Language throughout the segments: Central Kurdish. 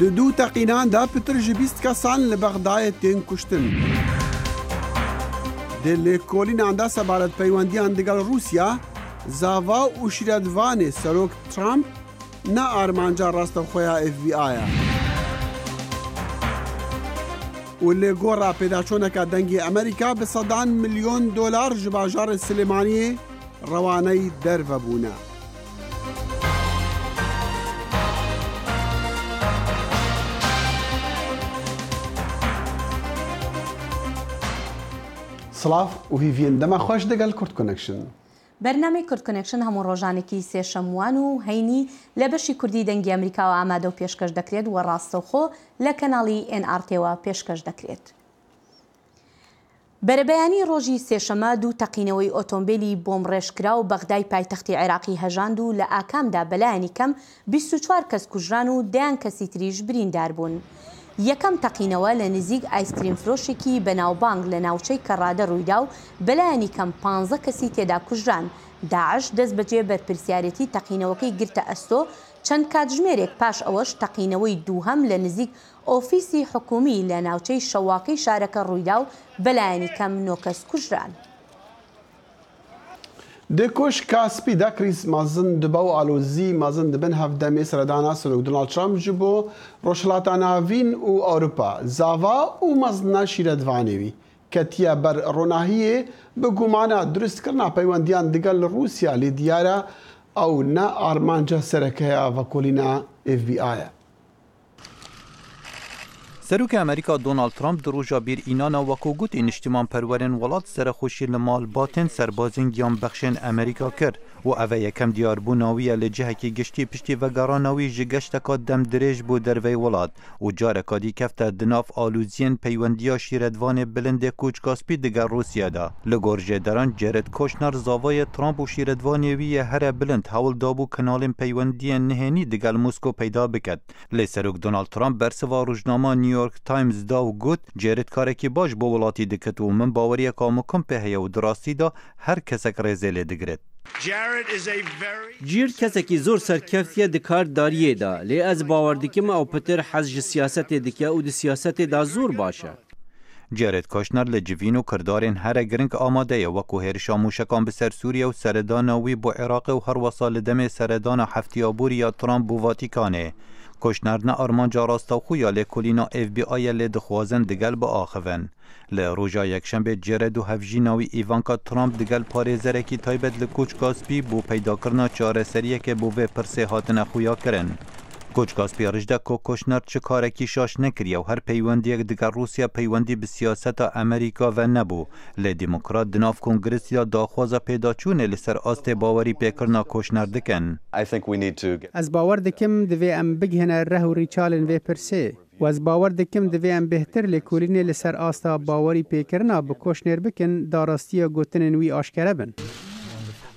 دوو تەقیناندا پتر ji 20 kesan li Bexdayê tên kuştin. Di lêkolînan sebaretpeywendiyan digel Rûsya, zava û şîretvanê Serok Trump ne armanca rastexweya FBI ye. û lê gora pêdaçûneka dengê Amerîka bi sedan milyon dolar ji bajarê Silêmaniyê rewaneyî dervebûne. سلااف و هیڤین دەما خۆش دەگەل کورد کۆنەکشن. بەرنامەی کورد کۆنەکشن هەموو ڕۆژانێکی سێشەموان و هەینی لە بەشی کوردی دەنگی ئەمریکاوە ئامادە و پێشکەش دەکرێت و ڕاستەوخۆ لە کەناڵی NRTەوە پێشکەش دەکرێت. بەرەبەیانی ڕۆژی سێشەمە دوو تەقینەوەی ئۆتۆمبیلی بۆمڕێژکرا و بەغدای پایتەختی عێراقی هەژاند و لە ئاکامدا بەلایەنی کەم 24 کەس کوژران و دەیان کەسی تریش بریندار بوون. یەکەم تەقینەوە لە نزیک ئایسکریم فرۆشێکی بەناوبانگ لە ناوچەی کەڕادە ڕوویدا و بەلایەنی کەم 15 کەسی تێدا کوژران. داعش دەست بەجێ بەرپرسیارەتی تەقینەوەکەی گرتە ئەستۆ چەند کاتژمێرێک پاش ئەوەش تەقینەوەی دووهەم لە نزیک ئۆفیسی حکومی لە ناوچەی شەواقی شارەکە ڕوویدا و بەلایەنی کەم 9 کەس کوژران. دێکۆش کاسپی دەکریس مەزن دبە و ئالۆزی مەزن دبن هەفدەمێ سەردانا سەرۆک دۆناڵد ترامپ ji بۆ ڕۆژهەڵاتاناڤین û Ewropa zava û mezina şîretvanê wî ketiye ber ronahiyê bi gumana durustkirina peywendiyan digel Rûsya lê diyar e ew ne armanca serekeya vekolîna FBI ye. Serokê Amerîka Donald Trump di roja bêrînana wekû gotê niştimanperwerên welat serexweşî li malbatên serbazên giyanbexşên Amerîka kir û ev e yekem diyarbûna wî ye li cihekî giştî piştî vegerana wî ji geşteka demdirêj bû dervey welat û careka dî kefte di nav alûziyên peywendiya şîretvanê bilindê koçgaspî diger Rûsyada. Li gor jêderan Jared Kushner zavayê Trump û şîretvanê wî ye here bilind hewl dabû kanalên peywendiyên nihênî digel Moskow peyda biket. Lê Serok Donald Trump bersiva rojnama New York Times da û got Jared karekî baş bo welatî dikit û min baweriyeka mikim pê heye û di rastî da her kesek rêzê lê digiret. Cîr kesekî zor serkeftiye di kardariyê da lê ez bawer dikim ew pitir hez ji siyasetê dike û di siyasetê da zor baş e. Jared Kushner li civîn û kirdarên here giring amade ye wekû hêrişa mûşekan bi ser Sûriye û seredana wî bo Iraqê û her wesa li demê seredana heftiyabûriya Trump bû Vatikanê. Kushner ne armanca rastaxûya lêkolîna FBI'ye lê dixwazin digel biaxivin. Li roja yekşembe Jared û hevjîna wî Ivanka Trump digel parêzerekî taybet li Koçgaspî bû peydakirina çareseriyekê bû vê pirsê hatine xuya kirin. Koçgaspî rêjde ku Kushner çi karekî şaş nekiriye û her peywendiyek diger Rûsya peywendî bi siyaseta Amerîka ve nebû. Lê Demokrat di nav Kongresya daxwaza pêdaçûnê li ser astê bawerî pêkirina Kushner dikin. Ez bawer dikim divê em bigihine reh û rîçalên vê pirsê. و ez bawer dikim divê em bêhtir lêkolînê li ser asta bawerî pêkirina bi Kushner bikin da rastiya gotinên wî aşkere bin.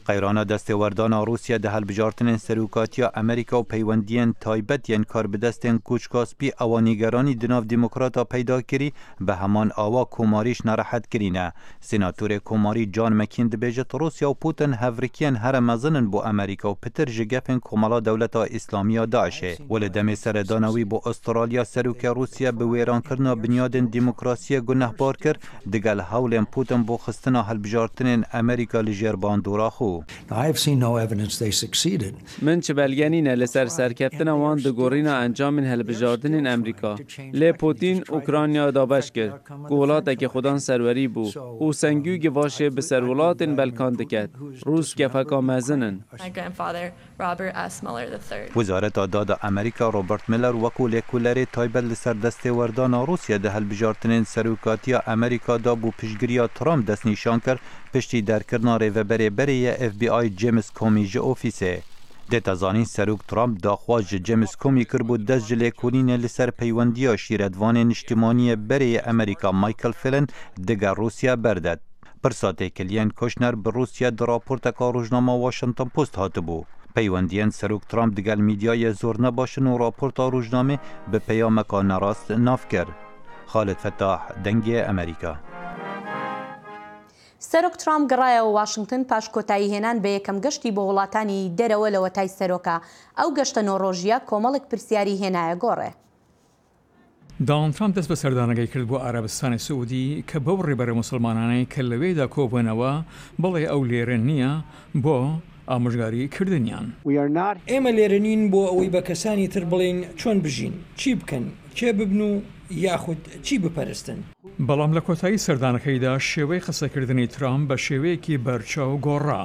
Qeyrana destêwerdana Rûsya di helbijartinên serokatiya Amerîka û peywendiyên taybet yên karbidestên Koçgaspî ewa nîgeranî di nav demokrata peyda kirî bi heman ava komarîş nerehet kirîne. Senatörê komarî John McCain dibêjit Rûsya û Putin hevrikiyên here mezin in bo Amerîka û pitir ji gefên komala dewleta İslamiya Daişê. Û li demê seredana wî bo Astralya serokê Rûsya bi wêrankirina binyadên demokrasiyê gunehbar kir digel hewlên Putin bo xistina helbijartinên Amerîka li jêr bandora xwe. Min çi belgenîne li ser serkeftina wan digorîna encamên helbijartinên Amerîka. Lê Putin Ukrayna da beş kir ku welatekî xwedan serwerî bû û sengû givaşê bi ser welatên Belkan diket. Rûs kefeka mezin in. Wizareta Dada Amerîka Robert Mueller wekû lêkolêrê taybet li ser destêwerdana Rûsya di helbijartinên serokatiya Amerîka da bû piştgiriya Trump destnîşan kir piştî derkirina rêveberê berê ye FBI James Comey ji ofîsê. Dêta zanîn Serok Trump daxwaz ji James Comey kir bû dest ji lêkolînê li ser peywendiya şîretvanên niştimaniyê berê ye Amerîka Michael Flynn diger Rûsya berdet. Pirsa têkiliyên Kushner bi Rûsya di raporteka rojnama Washington Post hatibû. Peywendiyên Serok Trump digel mîdyayê zor nebaşin û raporta rojnamê bi peyameka nerast nav kir. Xalid Fettah, Dengê Amerîka. سەرۆک ترامپ گەڕایەوە واشنگتن پاش کۆتایی هێنان بە یەکەم گەشتی بۆ وڵاتانی دەرەوە لە وەتای سەرۆکە. ئەو گەشتە نۆڕۆژیە کۆمەڵێک پرسیاری هێنایە گۆڕێ. داڵند ترامپ دەست بە سەردانەکەی کرد بۆ عەرەبستانی سعودی کە بەو ڕێبەرە موسڵمانانەی کە لەوێدا کۆبوونەوە بڵێ ئەو لێرە نییە بۆ ئامۆژگاری کردنیان. ئێمە لێرە نین بۆ ئەوەی بە کەسانی تر بڵێن چۆن بژین، چی بکەن، کێ ببن و یاخود چی بپەرستن. بەڵام لە کۆتایی سەردانەکەیدا شێوەی قسەکردنی ترامپ بە شێوەیەکی بەرچاو گۆڕا.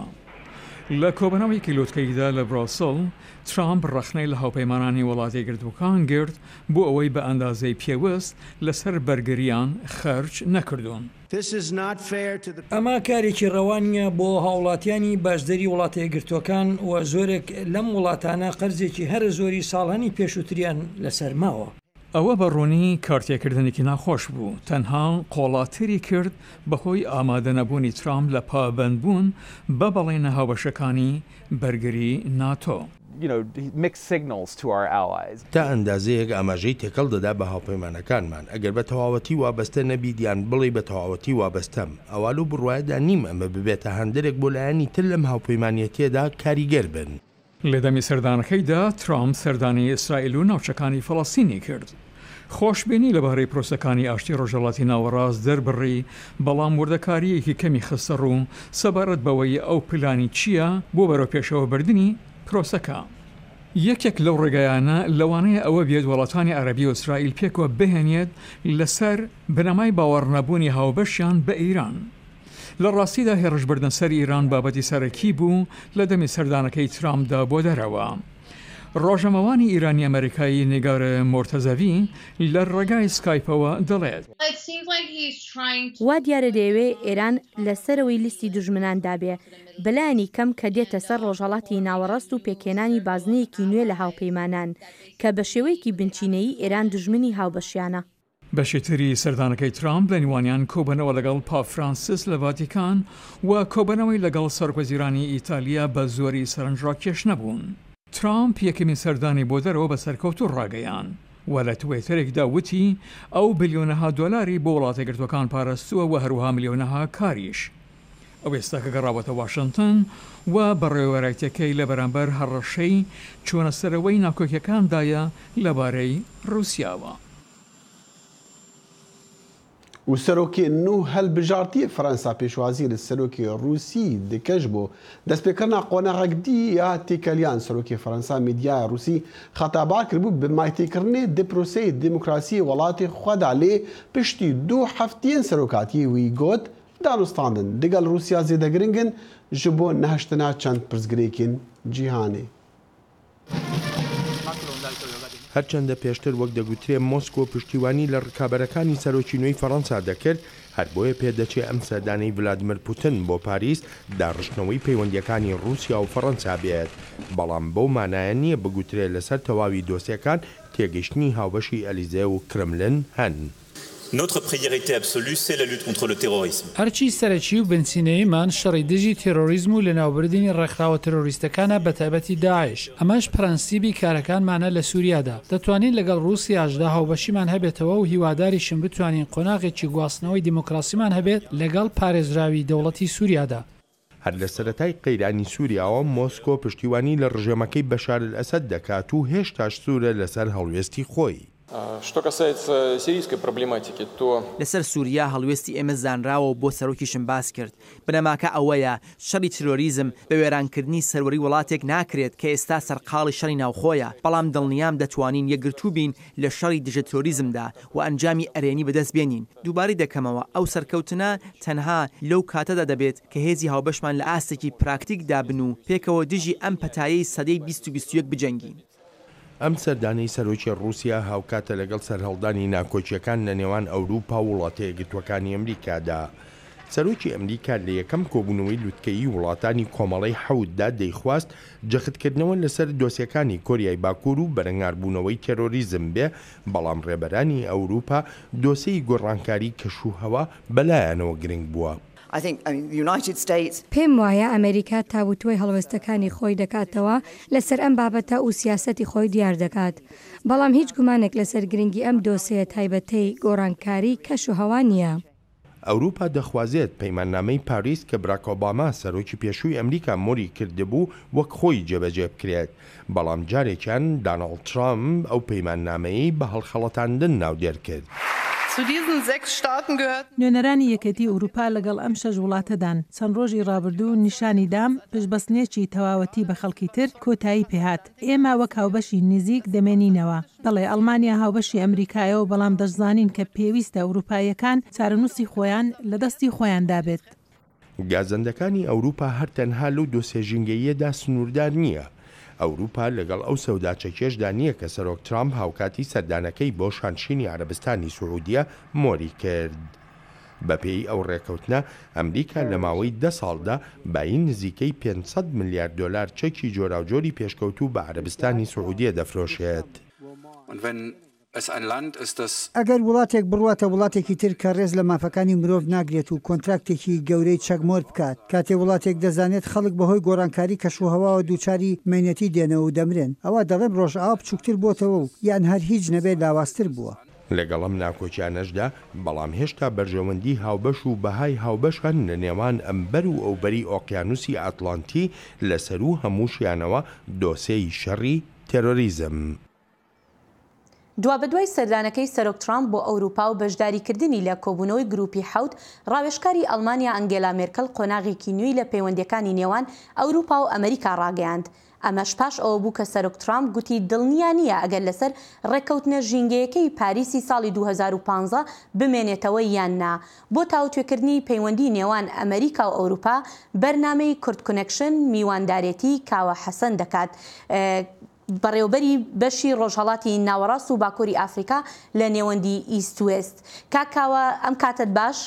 لە کۆبنەوەی کیلۆتکەیدا لە براسل ترامپ ڕەخنەی لە هاوپەیمانانی وڵاتی گرتوەکان گرت بۆ ئەوەی بە ئەندازەی پێوەست لەسەر بەرگریان خەرج نەکردوون. ئەمە کارێکی ڕەوانیە بۆ هاوڵاتیانی باشدەری وڵاتە گرتوەکان و زۆرێک لەم وڵاتانە قەرزێکی هەر زۆری ساڵانی پێشووتریان لەسەر ماوە. ئەوە بەڕوونی کارتێکردنێکی ناخۆش بوو، تەنها قۆڵاتری کرد بەهۆی ئامادەنەبوونی ترامپ لە پابەندبوون بە بەڵێنە هاوبەشەکانی بەرگری ناتۆ. تا ئەندازەیەک ئاماژەی تێکەڵ دەدا بە هاوپەیمانەکانمان ئەگەر بە تەواوەتی وابەستە نەبیدیان بڵێ بە تەواوەتی وابەستەم ئەوالو بڕواایەدا نیم ئەمە ببێتە هەندێک بۆ لایەنی تر لەم هاوپەیمانیەتێدا کاریگەر بن. لە دەمی سەردانەکەیدا ترامپ سەردانی ئیسرائیل و ناوچەکانی فەڵەستینی کرد. خۆشببینی لەبارەی پرۆسەکانی ئاشتی ڕۆژهەڵاتی ناوەڕاست دەربڕی بەڵام وردەکاریەکی کەمی خستە ڕوو سەبارەت بەوەی ئەو پلانی چییە بۆ بەرەو پێشەوە بردننی پرۆسەکە. یەکێک لەو ڕێگایانە لەوانەیە ئەوە بێت وڵاتانی عەرەبی و ئیسرائیل پێکەوە بهێنێت لەسەر بنەمای باوەڕنەبوونی هاوبەشیان بە ئیران. لە ڕاستیدا هێرشبردن سەر ئیران بابەتی سەرەکی بوو لە دەمی سەردانەکەی ترامپدا بۆ دەرەوە. ڕۆژەمەوانی ئیرانی ئەمریکایی نیگارە مۆرتەزەوی لە ڕێگای سکایپەوە دەڵێت وا دیارە دەیەوێ ئێران لەسەرەوەی لیستی دوژمناندا بێ بەلایانی کەم کە دێتە سەر ڕۆژهەڵاتی ناوەڕاست و پێکێنانی بازنەیەکی نوێ لە هاوپەیمانان کە بە شێوەیەکی بنچینەیی ئێران دوژمنی هاوبەشیانە. بەشێتری سەردانەکەی ترامپ لە نیوانیان کۆبنەوە لەگەڵ پاپ فرانسیس لە ڤاتیکان و کۆبنەوەی لەگەڵ سەرکۆزیرانی ئیتالیا بە زۆری سەرنجڕاکێش نەبوون. ترامپ یەکەمین سەردانی بۆ دەرەوە بە سەرکەوتو ڕاگەیان و لە توێتەرێکدا وتی ئەو بلیۆنەها دۆلاری بۆ وڵاتە گرتوەکان پاراستووە و هەروەها ملیۆنەها کاریش. ئەو ئێستاکە گەڕاوەتە واشنگتن و بەڕێوەبەرێتەکەی لە بەرامبەر هەڕەشەی چۆنەسەرەوەی ناکۆکیەکاندایە لەبارەی رووسیاوە. و سەرۆکی نو هەلبژارتی فەرەنسا پێشوازی لە سەرۆکی رووسی دکەش بۆ دەستپێکردنا قۆنەغەکدی یا تێکەلیان سەرۆکی فەرەنسا میدیای رووسی خەتابار کردبوو بە مایتێکردنێ دپرۆسەی دیموکراسی وڵاتی خۆدا لێ پشتی 2 هەفتەیەن سەرۆکاتی وی گوت دانوستاندن دەگەڵ رووسیا زێدەگرنگن ji بۆ نەهشتنا چەند پرسگرێکین جیهانێ. هەرچەندە پێشتر وەک دەگوترێ مۆسکۆ پشتیوانی لە ڕکابەرەکانی سەرۆکی نوێی فەڕەنسا دەکرد هەر بۆیە پێدەچێ ئەم سەردانەی ڤلادیمیر پوتین بۆ پاریس داڕشتنەوەی پەیوەندیەکانی رووسیا و فەڕەنسا بێت بەڵام بەو مانایە نییە بگوترێت لەسەر تەواوی دۆسیەکان تێگەیشتنی هاوبەشی ئەلیزێ و کرملن هەن. Notre priorité absolue, c'est la lutte contre le terrorisme. هەرچی سەرەکی و بنچینەیەمان شەڕی دژی تێرۆریزم و لەناوبردنی ڕێکخراوە تێرۆریستەکانە بە تایبەتی داعش. ئەمەش پرەنسیبی کارەکانمانە لە سووریادا. دەتوانین لەگەڵ رووسیاشدا هاوبەشیمان هەبێتەوە و هیواداریشم بتوانین قۆناغێکی گواستنەوەی دیموکراسیمان هەبێت لەگەڵ پارێزراوی دەوڵەتی سووریادا. هەر لە سەرەتای قەیرانی سووریاوە مۆسکۆ پشتیوانی لە ڕژێمەکەی بەشار ئەسەد دەکات و هێشتاش سوورە لەسەر هەڵوێستی خۆی. لەسەر سووریا هەڵوێستی ئێمە زانراوە بۆ سەرۆکیشم باس کرد. بنەماکە ئەوەیە شەڕی تیرۆریزم بە وێرانکردنی سەروەری وڵاتێک ناکرێت کە ئێستا سەرقاڵی شەڕی ناوخۆیە بەڵام دڵنیام دەتوانین یەکگرتوو بین لە شەڕی دژە تۆریزمدا و ئەنجامی ئەرێنی بەدەست بێنین. دووبارەی دەکەمەوە ئەو سەرکەوتنە تەنها لەو کاتەدا دەبێت کە هێزی هاوبەشمان لە ئاستێکی پراکتیک دابن و پێکەوە دژی ئەم پەتایەی سەدەی 2021 بجەنگین. ئەم سەردانەی سەرۆکی رووسیا هاوکاتە لەگەڵ سەرهەڵدانی ناکۆچیەکان لە نێوان ئەوروپا و وڵاتە یەکگرتوەکانی ئەمریکادا. سەرۆکی ئەمریکا لە یەکەم کۆبوونەوەی لوتکەیی وڵاتانی کۆمەڵی حەوتدا دەیخواست جەختکردنەوە لەسەر دۆسیەکانی کۆریای باکوور و بەرەنگاربوونەوەی تێرۆریزم بێ بەڵام ڕێبەرانی ئەوروپا دۆسەی گۆڕانکاری کەشوهەوا بەلایەنەوە گرنگ بووە. پێم وایە ئەمریکا تاوتوی هەڵوێستەکانی خۆی دەکاتەوە لەسەر ئەم بابەتە و سیاسەتی خۆی دیار دەکات. بەڵام هیچ گومانێک لەسەر گرنگی ئەم دۆسەیە تایبەتەی گۆڕانکاری کەشوهەوا نییە. ئەوروپا دەخوازێت پەیماننامەی پاریس کە براک ئۆباما سەرۆکی پێشووی ئەمریکا مۆری کردبوو وەک خۆی جێبەجێ بکرێت، بەڵام جارێکیان داناڵد ترامپ ئەو پەیماننامەی بە هەڵخەڵەتاندن ناودێر کرد. نوێنەرانی یەکێتی ئەوروپا لەگەڵ ئەم 6 وڵاتەدان چەند ڕۆژی ڕابردوو نیشانی دام پشتبەستنێکی تەواوەتی بە خەڵکی تر کۆتایی پێهات. ئێمە وەک هاوبەشی نزیک دەمێنینەوە. بەڵێ ئەڵمانیا هاوبەشی ئەمریکایەوە، بەڵام دەشزانین کە پێویستە ئەوروپایەکان چارەنووسی خۆیان لە دەستی خۆیان دابێت. گازەندەکانی ئەوروپا هەر تەنها لەو دۆسیە ژینگەییەدا سنووردار نییە. ئەوروپا لەگەڵ ئەو سەوداچەکێشدا نییە کە سەرۆک ترامپ هاوکاتی سەردانەکەی بۆ شانشینی عەرەبستانی سوعودیە مۆری کرد. بەپێی ئەو ڕێکەوتنە ئەمریکا لە ماوەی 10 ساڵدا باین نزیکەی 500 ملیارد دلار چەکی جۆراوجۆری پێشکەوتوو بە عەرەبستانی سوعودیە دەفرۆشێت. ئەگەر وڵاتێک بڕواتە وڵاتێکی تر کە ڕێز لە مافەکانی مرۆڤ ناگرێت و کۆنتراکتێکی گەورەی چەکمۆر بکات، کاتێ وڵاتێک دەزانێت خەڵک بەهۆی گۆڕانکاری کەشوهەواوە دووچاری مێنەتی دێنەوە و دەمرێن، ئەوە دەڵێن ڕۆژئاوا بچووکتر بۆتەوە و یان هەر هیچ نەبێت لاواستر بووە. لەگەڵم ناکۆچیانەشدا بەڵام هێشتا بەرژەوەندی هاوبەش و بەهای هاوبەشان لە نێوان ئەمبەر و ئەوبەری ئۆقیانوسی ئاتلانتی لەسەر و هەمووشیانەوە دۆسەی شەڕی تێرۆریزم. دوا بەدوای سەردانەکەی سەرۆک ترامپ بۆ ئەوروپا و بەشداریکردنی لە کۆبوونەوەی گروپی حەوت، ڕاوێژکاری ئەڵمانیا ئەنگێلا مێرکەل قۆناغێکی نوێی لە پەیوەندیەکانی نێوان ئەوروپا و ئەمریکا ڕاگەیاند. ئەمەش پاش ئەوە بوو کە سەرۆک ترامپ گوتی دڵنیا نییە ئەگەر لەسەر ڕێکەوتنە ژینگەیەکەی پاریسی ساڵی 2015 بمێنێتەوە یان نا. بۆ تاوتوێکردنی پەیوەندی نێوان ئەمریکا و ئەوروپا، بەرنامەی کورد کۆنێکشن میواندارێتی کاوە حەسەن دەکات بەڕێوەبەری بەشی ڕۆژهەڵاتی ناوەڕاست و باکووری ئافریقا لە نێوەندی ئیست وێست. کاکاوە ئەم کاتت باش؟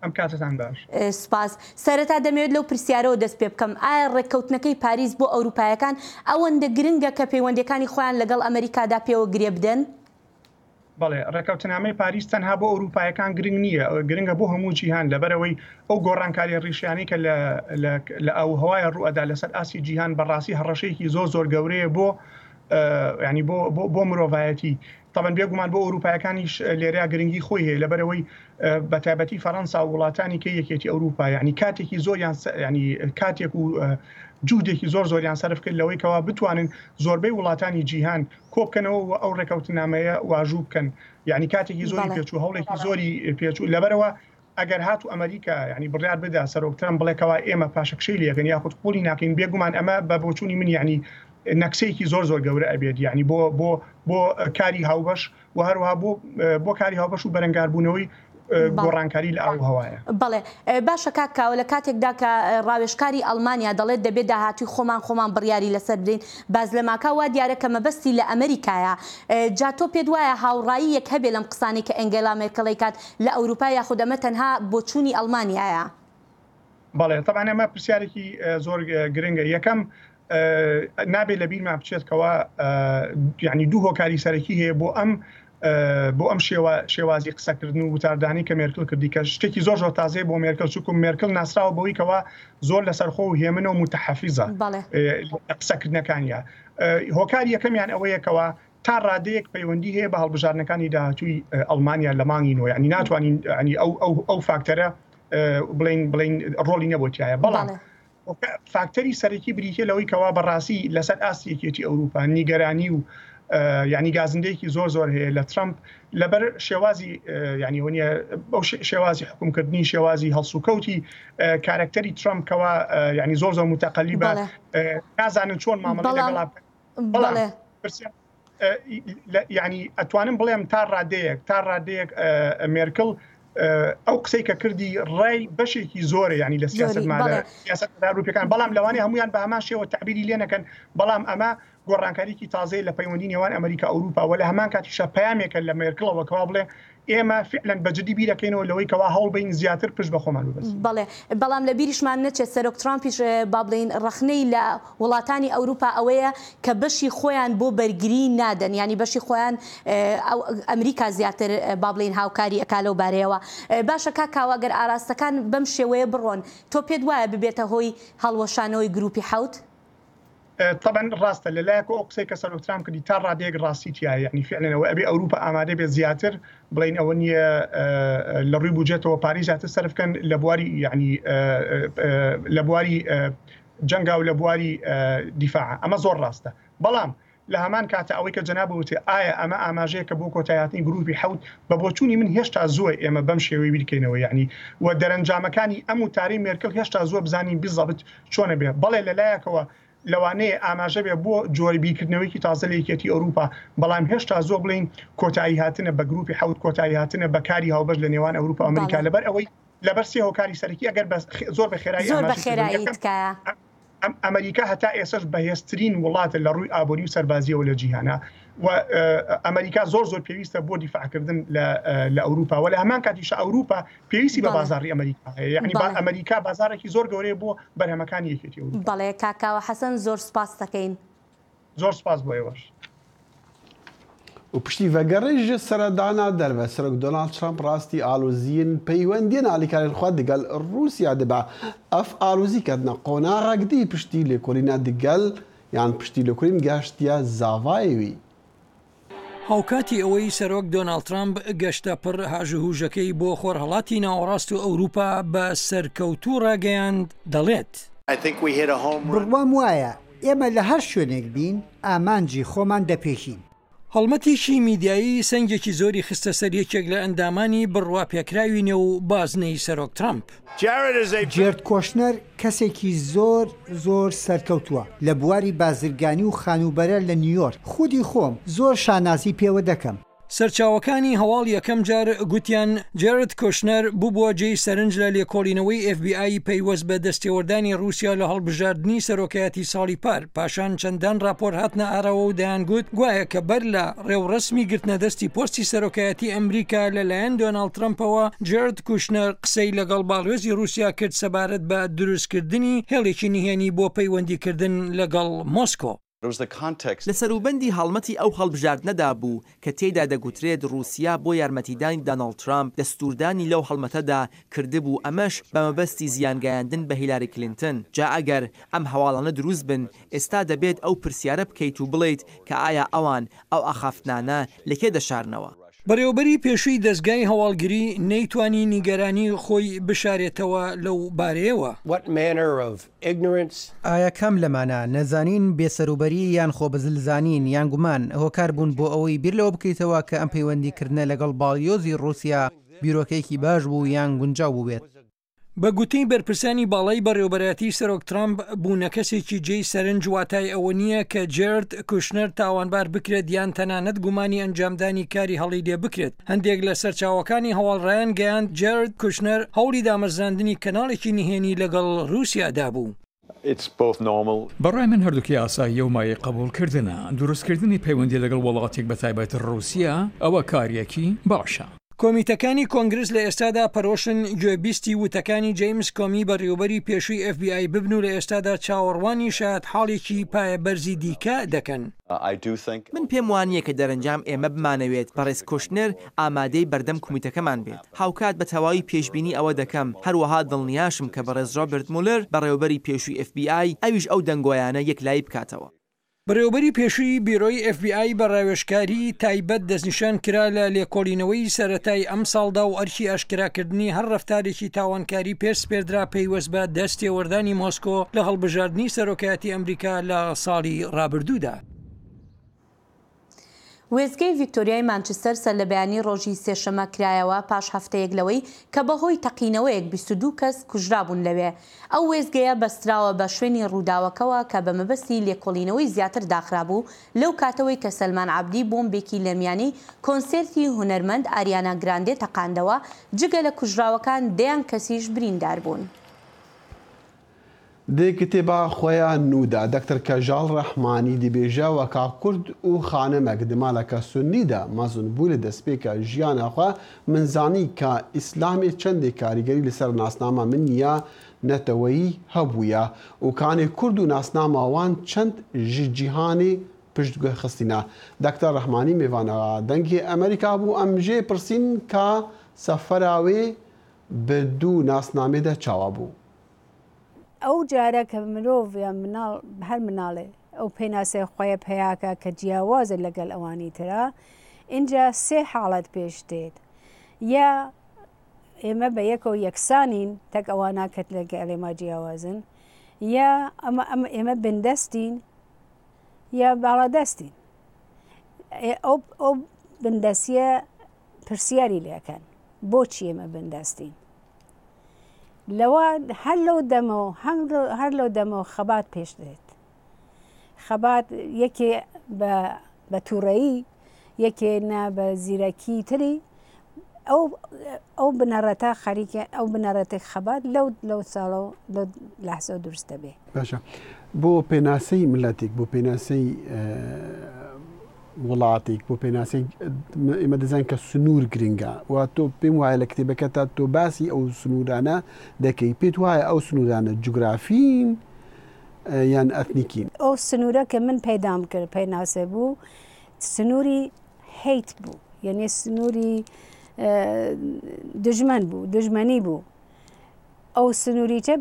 ئەم کاتتان باش. سپاس. سەرەتا دەمەوێت لەو پرسیارەوە دەست پێ بکەم، ئایا ڕێککەوتنەکەی پاریس بۆ ئەوروپایەکان ئەوەندە گرنگە کە پەیوەندیەکانی خۆیان لەگەڵ ئەمریکادا پێوە گرێ بدەن؟ بەڵێ، ڕێکەوتنامەی پاریس تەنها بۆ ئەوروپایەکان گرنگ نییە، گرنگە بۆ هەموو جیهان، لەبەرەوەی ئەو گۆڕانکاری ڕیشیانەی کە لە ئەو هەوای ڕوئەدا لەسەر ئاسی جیهان بەڕاستی هەڕەشەیەکی زۆر گەورەیە بۆ ینی بۆ مرۆڤایەتی. طبعاً بێگومان بۆ ئەوروپایەکانیش لێرەیە گرنگی خۆی هەیە، لەبەرەوەی بەتایبەتی فەڕەنسا و وڵاتانی کە یەکێتی ئەوروپا، ینی کاتێکی زۆریان ینی کاتێک و جوودێکی زۆریان سەرف کرد لەوەی کەوا بتوانن زۆربەی وڵاتانی جیهان کۆبکەنەوە و ئەو ڕێکەوتنامەیە واژوو بکەن، ینی کاتێکی زۆری پێچوو، هەوڵێکی زۆری پێچوو. لەبەرەوە ئەگەر هاتو ئەمریکا ینی بڕیار بدا سەرۆک ترامپ بڵێکەوە ئێمە پاشەکشەی لێگەن یاخود قوڵی ناکەین، بێگومان ئەمە بە بۆچوونی من ینی نەکسەیەکی زۆر گەورە ئەبێت، ینی بۆ کاری هاوبەش و هەروەها بۆ کاری هاوبەش و بەرەنگاربوونەوەی گۆڕانکاری لە ئەو هەوایە. بەڵێ، باشە کاکاوە، لە کاتێکدا کە ڕاوێژکاری ئەڵمانیا دەڵێت دەبێت داهاتوی خۆمان بڕیاری لەسەر بدەین، باز لە ماکاوا دیارە کە مەبەستی لە ئەمریکایە. جا تۆ پێت وایە هاوڕایی یەک هەبێ لەم قسانی کە ئەنگێلا مێرکەڵی کات لە ئەوروپا یاخود ئەمە تەنها بۆچوونی ئەڵمانیایە؟ بەڵێ، تەبانە ئەمە پرسیارێکی زۆر گرنگە. یەکەم نابێت لە بیرمان بچێتکەوە ینی دوو هۆکاری سەرەکی هەیە بۆ ئەم شێوازی قسەکردن و وتاردانی کە مێرکل کردی، کە شتێکی زۆر تازەیە بۆ مێرکل، چونکە مێرکل ناسراوە بەوەی کەوا زۆر لەسەرخۆ و هێمنە و متحەفیزە قسەکردنەکانیە. هۆکاری یەکەمیان ئەوەیەکەوە تا ڕادەیەک پەیوەندی هەیە بە هەڵبژارنەکانی داهاتووی ئەڵمانیا لە مانگینەوە، ینی ناتوانین ئەو فاکتەرە بڵین ڕۆلی نەبووتیایە. بەڵام فاکتەری سەرەکی بریتە لەوەی کەوا بەڕاستی لەسەر ئاستی یەکێتی ئەوروپا نیگەرانی و ینی گازندەیەکی زۆر هەیە لە ترامپ لەبەر شێوازی ینی وەنیە ئەو شێوازی حکومکردنی، شێوازی هەڵسوکەوتی کارکتەری ترامپ کەوا ینی زۆر متەقەلیبە، نازانن چۆن مامەڵی لەگەڵا بەڵام ینی ئەتوانم بڵێم تا ڕادەیەک مێرکل ئەو قسەی کە کردی ڕای بەشێکی زۆرە ینی لە سیاستمان لە سیاستمەدار ئەوروپیەکان، بەڵام لەوانەیە هەمویان بە هەمان شێوە تعبیری لێ نەکەن، بەڵام ئەمە گۆڕانکاریکی تازەی لە پەیوەندی نێوان ئەمریکا ئەوروپا و لە هەمان کاتیشە پەیامێکە لە مێرکڵەوە کەوا بڵێ ئێمە فعلەن بەجددی بیرەکەینەوە لەوەی کەوا هەوڵبین زیاتر پشت بە خۆمان ببەستین. بەڵێ، بەڵام لە بیریشمان نەچێت سەرۆک ترامپیش با بڵێن ڕەخنەی لە وڵاتانی ئەوروپا ئەوەیە کە بەشی خۆیان بۆ بەرگری نادەن، ینی بەشی خۆیان ئەمریکا زیاتر با بڵێن هاوکاری ئەکا لەو بارەیەوە. باشە کاکاوە، گەر ئاراستەکان بەم شێوەیە بڕۆن، تۆ پێت وایە ببێتە هۆی هەڵوەشانەوەی گروپی حەوت؟ طبعا ڕاستە لەلایەک ئەو قسەی کە سەرۆک ترامپ کردی تا ڕادێک ڕاستی تایە یعنی فعلەوە ئەبێ ئەوروپا ئامادە بێت زیاتر بڵین ئەوە نییە لە ڕووی بودجێتەوە پارەی زیاتر سەرف بکەن لە بواری یعنی لە بواری جەنگا و لە بواری دیفاع ئەمە زۆر ڕاستە بەڵام لە هەمان کاتە ئەوەی کە جەناب وتی ئایا ئەمە ئاماژەیە کە بۆ کۆتایهاتنی گروپی حەوت بە بۆچوونی من هێشتا زۆر ئێمە بەم شێوەی بیرکەینەوە یعنی و دەرەنجامەکانی ئەم وتارەی مێرکل هێشتا زۆر بزانین بیزەبت چۆنە بێ بەڵێ لەلایەکەوە لەوانەیە ئاماژە بێ بۆ جۆری بیرکردنەوەیکی تازە لە یەکێتی ئەوروپا بەڵام هێشتا زۆر بڵین کۆتایی هاتنە بە گروپی حەوت کۆتایی هاتنە بەکاری هاوبەش لە نێوان ئەوروپا و ئەمریکا لەبەر ئەوەی لەبەر سێ هۆکاری سەرەکی ئەگەر زۆر بە خێرایی ئەمریکا هەتا ئێسش بەهێزترین وڵاتە لە ڕووی ئابووری و سەربازیەوە لە جیهانە و ئەمریکا زۆر پێویستە بۆ دیفاعکردن لە ئەوروپا و لە هەمان کاتیش ئەوروپا پێویستی بە بازاڕی ئەمریکا یعنی ئەمریکا بازارێکی زۆر گەورەیە بۆ بەرهەمەکانی یەکێتی ئەوروپا. بەڵێ کاکاوە حەسەن زۆر سپاس دەکەین. زۆر سپاس بۆ ئێوەش. و پشتیڤەگەڕێژ سەردانا دەربە سەرۆک دۆناڵد ترامپ ڕاستی ئالۆزیین پەیوەندیە ئالیکارێن خوا دەگەل رووسیا دەبا ئەف ئالۆزیکردنە قۆناغەکدی پشتی لێکۆڵینە دەگەل یان پشتی لێکۆڵین گەشتیە زاڤایەوی. هاوکاتی ئەوەی سەرۆک دۆناڵد ترامپ گەشتە پڕ هاژوهوژەکەی بۆ خۆرهەڵاتی ناوەڕاست و ئەوروپا بە سەرکەوتوو ڕاگەیاند دەڵێت بڕوام وایە ئێمە لە هەر شوێنێک بین ئامانجی خۆمان دەپێشین. هەڵمەتیشی میدیایی سەنگێکی زۆری خستە سەر یەکێک لە ئەندامانی بڕوا پێکراوینە و بازنەی سەرۆک ترامپ. جێرد کۆشنەر کەسێکی زۆر سەرکەوتووە لە بواری بازرگانی و خانوبەرە لە نیویۆرک خودی خۆم زۆر شانازی پێوە دەکەم. سەرچاوەکانی هەواڵ یەکەم جار گوتیان جێرد کۆشنەر بووە جێی سەرنج لە لێکۆڵینەوەی FBI پەیوەست بە دەستێوەردانی رووسیا لە هەڵبژاردننی سەرۆکایەتی ساڵی پار پاشان چەندان راپۆر هاتنە ئارەوە و دەیانگوت گوایە کە بەر لە ڕێوڕسمی گرتنە دەستی پۆستی سەرۆکایەتی ئەمریکا لەلایەن دۆناڵد ترامپەوە جێرد کوشنەر قسەی لەگەڵ باڵێزی رووسیا کرد سەبارەت بە دروستکردنی هێڵێکی نهێنی بۆ پەیوەندیکردن لەگەڵ مۆسکۆ. لە سەروبەندی هەڵمەتی ئەو هەڵبژاردنەدا بوو کە تێیدا دەگوترێت رووسیا بۆ یارمەتیدانی دۆناڵد ترامپ دەستوردانی لەو هەڵمەتەدا کردبوو ئەمەش بە مەبەستی زیانگایاندن بە هیلاری کلینتن جا ئەگەر ئەم هەواڵانە دروست بن ئێستا دەبێت ئەو پرسیارە بکەیت و بڵیت کە ئایا ئەوان ئەو ئاخافتانە لەکێ دەشارنەوە. بەڕێوەبەری پێشووی دەستگای هەواڵگری نەیتوانی نیگەرانی خۆی بشارێتەوە لەو بارەیەوە. ئایا کەم لەمانە نەزانین بێسەروبەری یان خۆبەزلزانین یان گومان هۆکار بوون بۆ ئەوەی بیر لەوە بکەیتەوە کە ئەم پەیوەندیکردنە لەگەڵ باڵیۆزی رووسیا بیرۆکەیەکی باش بوو یان گونجاو بووێت. بە گوتەی بەرپرسانی باڵای بەڕێوەبەرەتی سەرۆک ترامپ بوونە کەسێکی جێی سەرنج واتای ئەوە نییە کە جێرد کوشنەر تاوانبار بکرێت یان تەنانەت گومانی ئەنجامدانی کاری هەڵی لێ بکرێت. هەندێک لە سەرچاوەکانی هەواڵڕایان گەیاند جێرد کوشنەر هەوڵی دامەزراندنی کەناڵێکی نهێنی لەگەڵ رووسیادا بوو. بەڕای من هەردووکی ئاسایی و مایە قبولکردنە دروستکردنی پەیوەندی لەگەڵ وڵاتێک بە تایبەت رووسیا ئەوە کاریەکی باشە. کۆمیتەکانی کۆنگرس لە ئێستادا پەرۆشن گوێبیستی وتەکانی جیمس کۆمی بەڕێوەبەری پێشووی FBI ببن و لە ئێستادا چاوەڕوانی شایەت حاڵێکی پایە بەرزی دیکە دەکەن. من پێم وانییە کە دەرەنجام ئێمە بمانەوێت پەڕێز کۆشنەر ئامادەی بەردەم کۆمیتەکەمان بێت. هاوکات بە تەواوی پێشبینی ئەوە دەکەم هەروەها دڵنیاشم کە بەڕێز ڕۆبرت مولر بەڕێوەبەری پێشووی FBI ئەویش ئەو دەنگۆیانە یەکلایی بکاتەوە. بەڕێوەبەری پێشووی بیرۆی FBI بە ڕاوێژکاری تایبەت دەستنیشان کرا لە لێکۆڵینەوەی سەرەتای ئەم ساڵدا و ئەرکی ئاشکراکردنی هەر ڕەفتارێکی تاوانکاری پێرسپێردرا پەیوەست بە دەستێوەردانی مۆسکۆ لە هەڵبژاردننی سەرۆکایەتی ئەمریکا لە ساڵی ڕابردوودا. وێزگەی ڤیکتۆریای مانچستەر سەر لە بەیانی ڕۆژی سێشەمە کرایەوە پاش هەفتەیەک لەوەی کە بەهۆی تەقینەوەیەک 22 کەس کوژرابوون لەوێ. ئەو وێزگەیە بەستراوە بە شوێنی ڕووداوەکەوە کە بە مەبەستی لێکۆڵینەوەی زیاتر داخرابوو لەو کاتەوەی کە سەلمان عەبدی بۆمبێکی لەمیانی کۆنسێرتی هونەرمەند ئاریانا گراندێ تەقاندەوە جگە لە کوژراوەکان دەیان کەسیش بریندار بوون. دێ کتێبا خۆیان نوودا دەکتەر کەژاڵ ڕەحمانی دیبێژەوە کا کورد و خانەمەک دمالەکە سونیدا مەزون بوو لە دەستپێکە ژیانەخوا منزانی کە ئیسلامی چەندێک کاریگەری لەسەر ناسنامە من نیە نەتەوەیی هەبوویە و کانێ کورد و ناسناماوان چەند جیهانی پشتگوێ خستینە. دەکتەر ڕەحمانی میوانەوە دەنگی ئەمریکا بوو ئەمژێ پرسین کە سەفەراوێ بردوو ناسنامێدا چاوە بوو. ئەو جارە کە مرۆڤ هەر مناڵێ ئەو پێناسێ خۆیە پێیاکە کە جیاوازە لەگەڵ ئەوانی ترە اینجا سێ حاڵەت پێش دێت یا ئێمە بە یەکەوە یەکسانین تەک ئەوە ناکەت لەگەڵ ئێمە جیاوازن یا ئێمە بندەستین یا باڵادەستین ئەو بندەسیە پرسیاری لەکەن بۆچی ئێمە بندەستین لەوە هەر لەو دەمەوە خەبات پێش دێت خەبات یەکێ بە تووڕەیی یەکێ نا بە زیرەکی تری ئەو بنەڕەتە خەریکە ئەو بنەڕەتی خەبات لەو ساڵە لەو لەحزە دروستە بێ باشە بۆ پێناسەی ملەتێک بۆ پێناسەی وڵاتێک بۆ پێناسی ئێمە دەزان کە سنوور گرنگە و تۆ پێم وایە لە کتێبەکەتا تۆ باسی ئەو سنوورانە دەکەی پێت وایە ئەو سنوورانە جوگرافین یان ئەتنیکین ئەو سنوورە کە من پەیدام کرد پێناسە بوو سنووری هەیت بوو یعنی سنووری دژمن بوو دژمنی بوو ئەو سنووریچە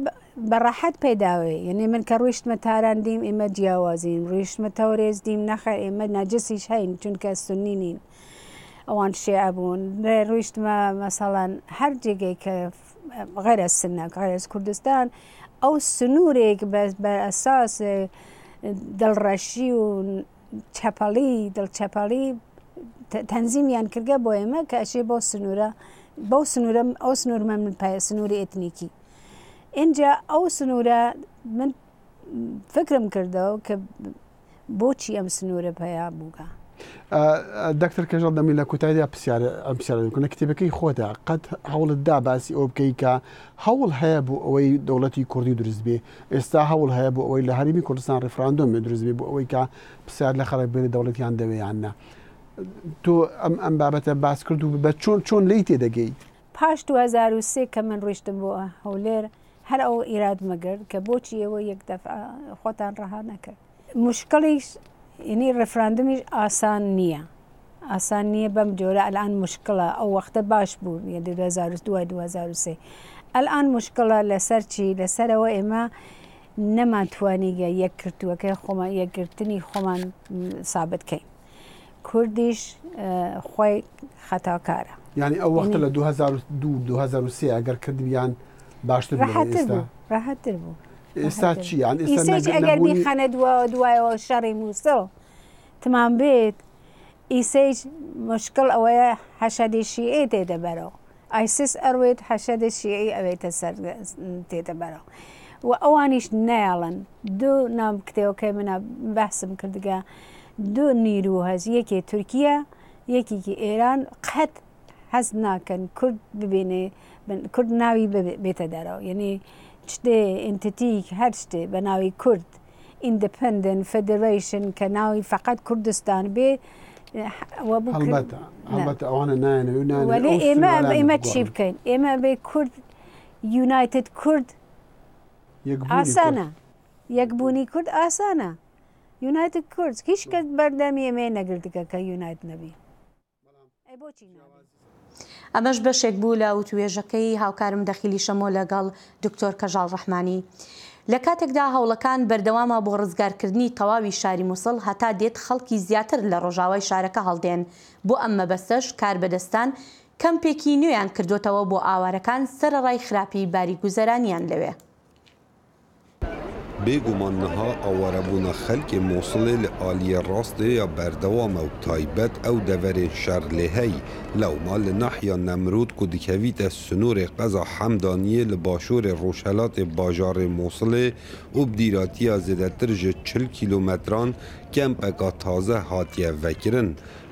بەڕاحەت پێداوێ یعنی من کە ڕۆیشتمە تاراندیم ئێمە جیاوازین ڕۆیشتمە تەورێز دیم نەخێر ئێمە ناجسیش هەین چونکە سنی نین ئەوان شێع بوون ڕۆیشتمە مەسەڵەن هەر جێگەی کە غەرە سنە غەرز کوردستان ئەو سنوورێک بە ئەساس دڵڕەشی و چەپەڵی دڵچەپەڵی تەنزیمیان کردگە بۆ ئێمە کە ئەشێ بۆ سنوورە بەو سنوورە ئەو سنوورمە من پایە سنووری ئێتنیکی اینجا ئەو سنوورە من فکرم کردەوە کە بۆچی ئەم سنوورە پیا بووگە دکتەر کەژەڵ دەمی لە کوتایدا پرسیارەکە کتێبەکەی خۆدا قەت هەوڵت دا باسی ئەو بکەی کە هەوڵ هەیە بۆ ئەوەی دەوڵەتی کوردی دروست بێ ئێستا هەوڵ هەیە بۆ ئەوەی لە هەرمی کوردستان ڕێفراندۆمێ دروست بێ بۆ ئەوەی کە پرسیار لە خەڵک بێنێ دەوڵەتیان دەوێیاننا تۆ ئەم بابەتە باس کرد و بە چۆن لی تێدەگەی پاش 2023 کە من ڕۆیشتم بۆ هەولێر هەر ئەو ئیراد مەگرد کە بۆچی ئێوە یەک دەفع خۆتان ڕەها نەکرد مشکڵیش یعنی ڕێفراندمیش ئاسان نییە ئاسان نییە بەم جۆرە ئەلان مشکڵە ئەو وەختە باش بوو 2023 ئەلان مشکڵە لەسەر چی لەسەرەوە ئێمە نەماتوانیگە یەک کردووەکە خۆمان یەکگرتنی خۆمان سابتکەین کوردیش خۆی خەتاکارە یعنی ئەو وەختە لە 2023 ئەگەر کردویان باشتر ڕاحەتتر بوو ئێستا چیان ئیسێج ئەگەر میخەنە دوایەوە شەڕی مووسڵ تمان بێت ئیسێج مشکل ئەوەیە حەشەدی شیعێ تێدە بەرەوە ئایسیس ئەروێت حەشەدی شیعی ئەوێتە سەر تێدە بەرەوە و ئەوانیش نەیاڵن دوو نام کتێوەکەی منە بەحسم کردگە دوو نیرو هەز یەکێ تورکیا یەکێکی ئێران قەت هەز ناکەن کورد ببینێ کورد ناوی بێتە دەرەوە یعنی شتێ ئینتیتیک هەر شتێ بە ناوی کورد ئیندپندنت فدریشن کە ناوی فقط کوردستان بێ ئەوانە نایەنەوەی ئێمە چی بکەین ئێمە بێ کورد یونایتد کورد ئاسانە یەکبوونی کورد ئاسانە یونایتد کورد هیچ کەس بەردەمی ئێمە نەگرتکە کە یونایت نەبی بۆچی ئەمەش بەشێک بوو لە وتوێژەکەی هاوکارم دەخیلی شەمۆ لەگەڵ دکتۆر کەژاڵ ڕەحمانی لە کاتێکدا هەوڵەکان بەردەوامە بۆ ڕزگارکردنی تەواوی شاری مووسڵ هەتا دێت خەڵکی زیاتر لە ڕۆژاوای شارەکە هەڵدێن بۆ ئەم مەبەستەش کار بەدەستان کەمپێکی نوێیان کردوتەوە بۆ ئاوارەکان سەرەڕای خراپی باری گوزەرانیان لەوێ بێگومان نەها ئاوارەبوونە خەلکێ مووسڵێ لە ئالیە ڕاستێ یا بەردەوامە و تایبەت ئەو دەڤەرێن شەر لێ هەی لەوما لە نەحیا نەمرود کو دیکەویتە سنوورێ قەزا حەمدانیە لە باشوورێ ڕۆژهەلاتێ باژارێ مووسڵێ و بدیراتیە زێدەتر ji 40 کیلومتران کەمپێکا تازە هاتیە vekirин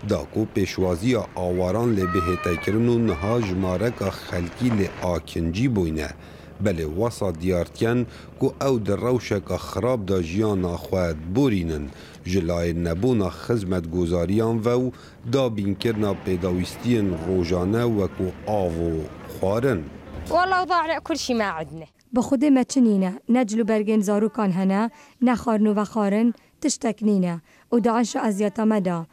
داکو پێشوازیە ئاواران لێ بهێتەکردن و niha ژمارەکە خەلکی لێ ئاکنجی بووینە بەلێ وەسا دیارتیان ku ew di rewşeka xirab da jiyana xwe borînin ji layê nebûna xizmetguzariyan ve û dabînkirina pêdawîstiyên rojane wekû av û xwarin. Bi xudê me çi nîne ne cilûbergên zarokan hene ne xwarin û vexwarin tiştek nîne û Daişa eziyeta me da.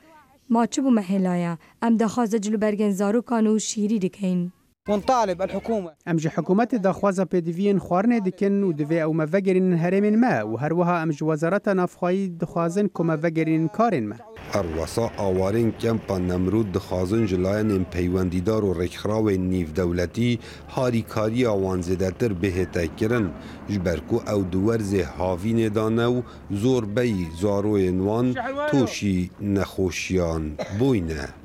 Ma çi bû me hêlaya em dixwaze cilûbergên zarokan û şîrî dikeyin. ونطالب الحكومة ئەمژ حکوومەتی داخوازە پێدیڤین خواردنێ دکن و divê ew me vegerînin herêmên me û her wiha em ji wezareta navxwayî dixwazin ku me vegerînin karên me. Erwesa awarên Kempa Nemrûd dixwazin ji layenên peywendîdar û rêkxrawên nîvdewletî harîkariya wan zêdetir bihête kirin ji ber ku ew di werzê havînê da new zorbeyî zaroyên wan tûşî nexweşiyan bûyne.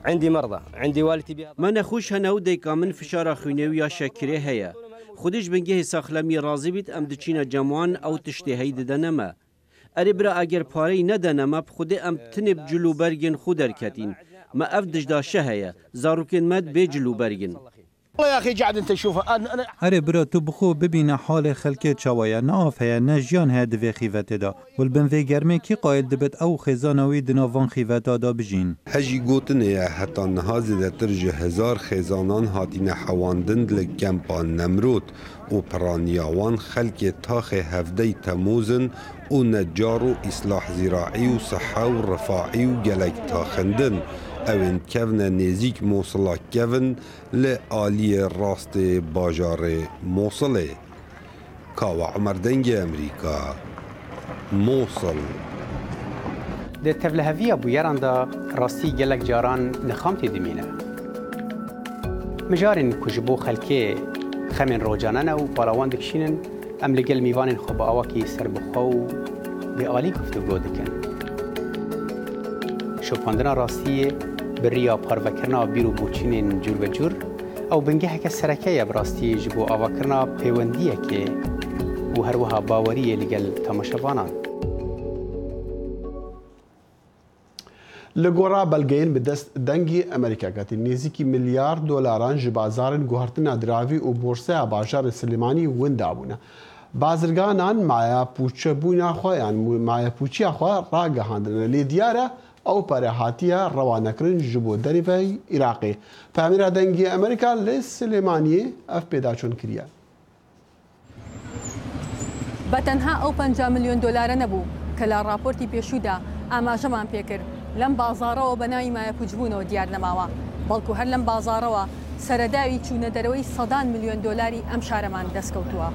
عندي مرضى عندي والدتي ما نخوش هنا وديكا من فشارة خوينوية شاكري هيا خودش بنجه ساخلمي رازي بيت ام دچينا جموان او تشتي هيد دنما اري برا اگر پاري ندنما بخودي ام تنب جلو برگن خودر كتين ما افدش دا شهيا زاروكين مد بجلو برگن والله يا اخي قاعد انت تشوفها انا اره برا تو بخو ببینه حال خلک چاویا ناف هیا نجیان هد و خیوت دا ولبن و گرمه کی قائل دبت او خزانوی دناوان خیوت دا بجین هجی گوتنه حتی نها زیدتر جه هزار خزانان هاتین حواندند لکمپا نمرود و پرانیاوان خلک تاخ هفده تموزن و نجار و اصلاح زراعی و صحه و رفاعی و گلک تاخندن اوین کفن نزیک موصلا کفن لآلی راست باجار موصله کاوا عمر دنگ امریکا موصل ده تفلهوی بویران دا راستی گلک جاران نخامتی دمینه مجارن کجبو خلکه خمین روجانن و بالاوان دکشینن ام لگل میوانن خوب آواکی سر بخو به آلی گفتگو دکن شوپاندنا راستیه بریا پاروکرنا بیرو بوچینین جور و جور او بنگه که سرکه براستی جبو آواکرنا پیوندیه که و هر وها باوریه لگل تماشاوانان لگورا بلگین به دست دنگی امریکا کتی نزدیکی میلیارد دلاران ji bazarên guhartina diravî û borseya bajarê Silêmanî win dabûne. Bazirganan maya pûçebûna xwe yan maya pûçiya xwe ragihandine lê diyar e ew perehatiya rewanekirin ji bo derîveyê Iraqê. Pemêra dengê Amerîka lê Silêmaniyê ev pêdaçûn kiriye. بەتەنها ئەو 50 ملیۆن دلارە نەبوو کە لە راپۆرتی پێشوودا ئاماژەمان پێکرد لەم بازاڕەوە بە ناوی مایەپوچبوونەوە دیار نەماوە بەڵکو هەر لەم بازاڕەوە سەرەداوی چوونە دەرەوەی 100 ملیۆن دلاری ئەم شارەمان دەستکەوتووە.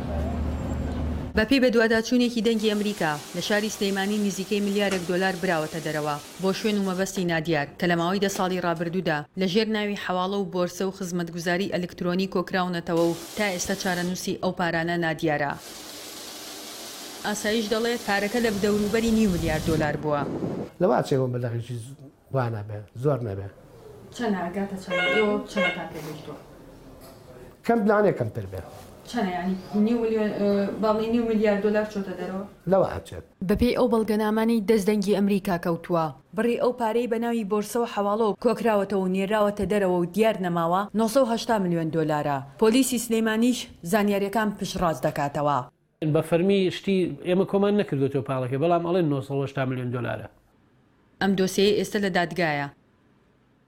بەپێی بە دوواداچوونێکی دەنگی ئەمریکا لە شاری سلەیمانی نزیکەی میلیارێک دلار براوەتە دەرەوە بۆ شوێن و مەبەستی نادیار کە لە ماوەی 10 ساڵی ڕابردوودا لە ژێر ناوی حەواڵە و بۆرسە و خزمەتگوزاری ئەلکترۆنی کۆکراونەتەوە و تا ئێستا چارەنووسی ئەو پارانە نادیارە. ئاسایش دەڵێت پارەکە لە دەوروبەری 9 میلیارد دلار بووە. لەوا چێوە بەدەخیشی وا نەبێ زۆر نەبێ. چەند ئاگاتە چەند چەندتان پێگەیشتووە؟ کەم بلانێ کەم پێ بێ. چەند ینی 9 میلیارد دلار چۆتە دەرەوە؟ لەوا هەچێت. بەپێی ئەو بەڵگەنامانەی دەستدەنگی ئەمریکا کەوتووە. بڕی ئەو پارەی بە ناوی بۆرسەوە حەواڵە و کۆکراوەتەوە و نێراوەتە دەرەوە و دیار نەماوە 980 ملیۆن دلارە. پۆلیسی سلەیمانیش زانیاریەکان پشتڕاست دەکاتەوە. بە فەرمی شتی ئێمە کۆمان نەکردوێتەوە پاڵەکە بەڵام ئەڵێن 980 ملیۆن دلارە. ئەم دۆسیە ئێستا لە دادگایە.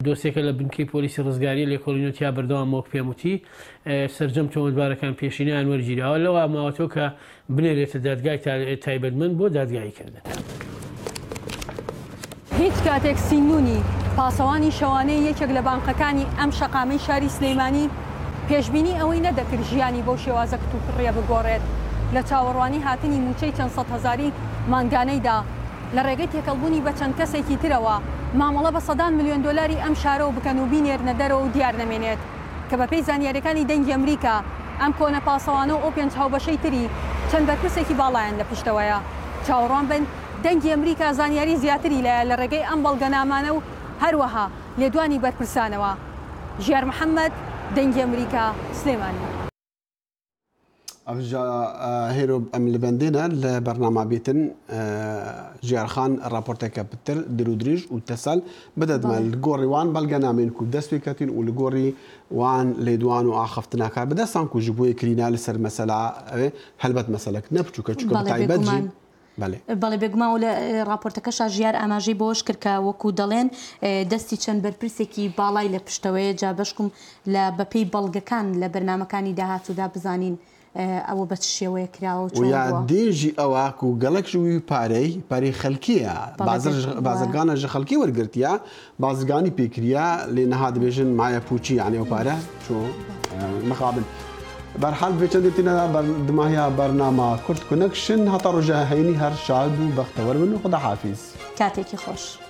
دۆسێکە لە بنکەی پۆلیسی ڕزگاری لێکۆڵینەوەتیا بەردەوامەوە پێم وتی سەرجەم تۆمەتبارەکان پێشینیان وەرگیراوە لەوە ماوەتەوە کە بنێرێتە دادگای تایبەتمەند بۆ دادگایی کردن. هیچ کاتێک سینونی پاسەوانی شەوانەی یەکێک لە بانقەکانی ئەم شەقامەی شاری سلەیمانی پێشبینی ئەوەی نەدەکرد ژیانی بۆ شێوازە کتوپڕێ بگۆڕێت لە چاوەڕوانی هاتنی موچەی چەند سەد هەزاری مانگانەیدا لە ڕێگەی تێکەڵبوونی بە چەند کەسێکی ترەوە مامەڵە بە 100 ملیۆن دلاری ئەم شارەوە بکەن و بینێرنە دەرەوە و دیار نەمێنێت کە بەپێی زانیاریەکانی دەنگی ئەمریکا ئەم کۆنە پاسەوانە و ئەو پێنج هاوبەشەی تری چەند بەرپرسێکی باڵایەن لە پشتەوەیە چاوەڕوان بن دەنگی ئەمریکا زانیاری زیاتری لایە لە ڕێگەی ئەم بەڵگەنامانە و هەروەها لێدوانی بەرپرسانەوە. ژیار محەممەد دەنگی ئەمریکا سلێمانی. ئەفجا هێرۆ ئەم لە بەندێنە لە بەرنامە بێتن ژیارخان راپۆرتێکە پتر درودریژ و تەسەل بدەدمە گۆڕیوان بەڵگەنامێن و دەست پێکەتین و لە گۆڕی وان لێدوان و ئاخفتناکە بدەستان و ژ بۆیە کرینە لەسەر مەسەلا هەلبەت مەسەلەک نەپچووکە چکە تایبەتجی بەڵێ بێگومان و لە راپۆرتەکەشا ژیار ئاماژەی بۆش کرد کە وەکو دەڵێن دەستی چەند بەرپرسێکی باڵای لە پشتەوەیە جا بەشکم لە بەپێی بەڵگەکان لە بەرنمەکانی داهاتوودا بزانین ئەوە بە شێوەیە کراوە و یا دێژی ئەوە و گەڵک ژووی پارەی خەلکیە بازرگانە ژە خەلکی وەرگرتیا بازرگانی پێکریا لێ نەها دەبێژن مایە پوچی یعنی ئەو پارە چۆ مەخابن بەرحال بێچەندێتینە دماهیا بەرنامە کورد کونەکشن هەتا ڕۆژە هەینی هەر شاد و بەختەوەر بن و خدا حافیز کاتێکی خۆش.